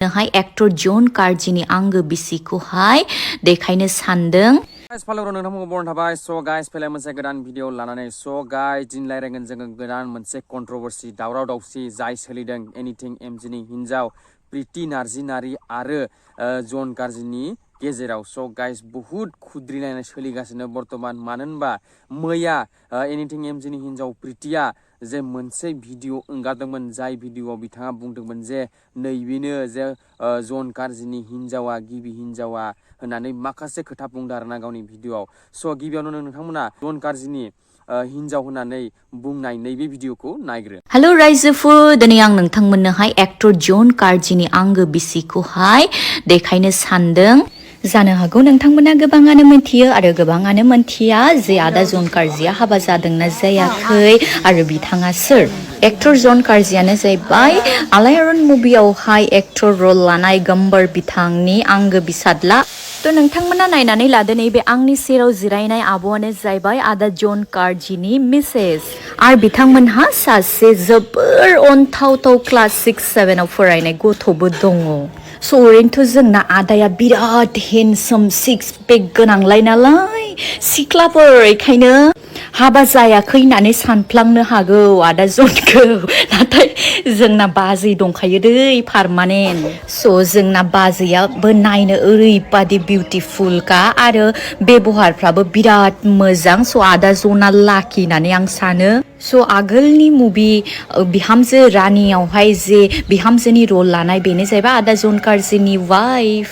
Actor जन कार्जिनि आंगो बिसिखौहाय देखायनो सानदों। गाइस फालोराव नोंथांमोनखौ बरन थाबाय। स' गाइस फैलाय मोनसे गोदान भिडिअ लानानै स' गाइस दिन रायलायगोन जोङो गोदान मोनसे कन्ट्रोवर्सि दावराव दावसि जाय सोलिदों एनिथिं एमजिनि हिन्जाव प्रिति नार्जिनारी आरो जन कार्जिनि गेजेराव। स' गाइस बुहुत खुद्रिलायनाय सोलिगासिनो बर्तमान, मानो होनबा मैया एनिथिं एमजिनि हिन्जाव प्रितिया जे मोनसे भिडिअ ओंखारदोंमोन, जाय भिडिअआव बिथाङा बुंदोंमोन जे नैबेनो जे जन कार्जिनि हिन्जावा गिबि हिन्जावा होननानै माखासे खोथा बुंदों आरोना गावनि भिडिअआव। स' गिबियावनो नोंथांमोना जन कार्जिनि हिन्जाव होननानै बुंनाय नैबे भिडिअखौ नायग्रो। हेलो रायजोफोर, दिनै आं नोंथांमोननोहाय एक्टर जन कार्जिनि आंगो बिसिखौहाय देखायनो सानदों। जानो हागौ नोंथांमोना गोबाङानो मिथियो आरो गोबाङानो मिथिया जे आदा जन कार्जिया हाबा जादोंना जायाखै आरो बिथाङा सोर। एक्टर जन कार्जियानो जाहैबाय आलायारन मुभियावहाय एक्टर रल लानाय गम्बर बिथांनि आंगो बिसादला। थ' नोंथांमोना नायनानै लादो, नैबे आंनि सेराव जिरायनाय आब'आनो जाहैबाय आदा जन कार्जिनि मिसेस आरो बिथांमोनहा सासे जोबोर अनथावथाव क्लास 6-7 आव फरायनाय गथ'बो दङ। स' ओरैनोथ' जोंना आदाया बिराद हेन्डसाम सिक्स पेक गोनांलाय नालाय सिख्लाफोर, बेखायनो हाबा जायाखै होननानै सानफ्लांनो हागौ आदा जनखौ, नाथाय जोंना बाजै दंखायो दै पारमानेन्ट। स' जोंना बाजैयाबो नायनो ओरैबादि बिउटिफुलखा आरो बेबहारफ्राबो बिराद मोजां। स' आदा जना लाखि होननानै आं सानो। स' आगोलनि मुभि बिहामजो रानियावहाय जे बिहामजोनि रल लानाय बेनो जाहैबाय आदा जन कार्जिनि वाइफ।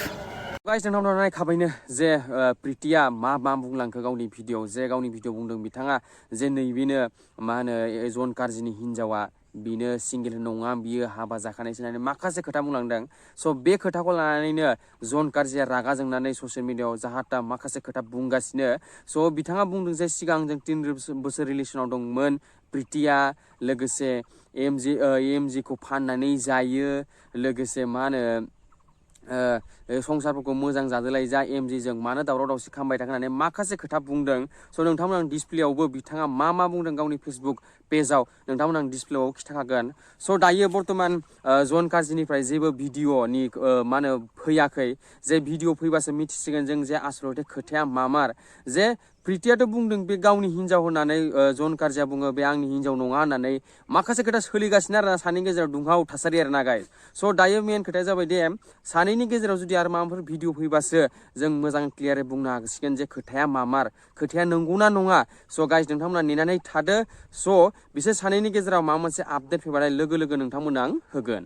गाइस नोंथांमोना नायखाबायनो जे प्रितिया मा बुंलांखो गावनि भिडिअ, जे गावनि भिडिअ बुंदों बिथाङा जे नैबेनो मा होनो जन कार्जिनि हिन्जावा, बिनो सिंगेल नङा, बियो हाबा जाखानायसो होननानै माखासे खोथा बुंलांदों। स' बे खोथाखौ लानानैनो जन कार्जिया रागा जोंनानै ससियेल मिडियाआव जाहाथा माखासे खोथा बुंगासिनो। स' बिथाङा बुंदों जे सिगां जों 3 बोसोर रिलेसनाव दंमोन, प्रितिया लोगोसे एमजिखौ फाननानै जायो, लोगोसे मा होनो संसारफोरखौ मोजां जादोलाय जा एमजिजों, मानो दावराव दावसि खालामबाय थागोन होननानै माखासे खोथा बुंदों। स' नोंथांमोन आं डिसप्लेआवबो बिथाङा मा बुंदों गावनि फेसबुक पेजाव नोंथांमोन आं डिसप्लेआव खिन्थाखागोन। स' दायो बर्तमान जन कार्जिनिफ्राय जेबो भिडिअनि मा होनो फैयाखै, जे भिडिअ फैबासो मिथिसिगोन जों जे आसलथे खोथाया मामार। जे प्रितियाथ' बुंदों बे गावनि हिन्जाव होननानै, जन कार्जिया बुङो बे आंनि हिन्जाव नङा होननानै। माखासे खोथा सोलिगासिनो आरो सानैनि गेजेराव दुंहाव थासारि आरोना गाइस। स' दायो मेन खोथाया जाबाय दे सानैनि गेजेराव जुदि आरो माबाफोर भिडिअ फैबासो जों मोजां क्लियारै बुंनो हासिगोन जे खोथाया मामार, खोथाया नंगौना नङा। स' गाइस नोंथांमोना नेनानै थादो। स' बिसोर सानैनि गेजेराव माबा मोनसे आपडेट फैबाथाय लोगो लोगो नोंथांमोन आं होगोन।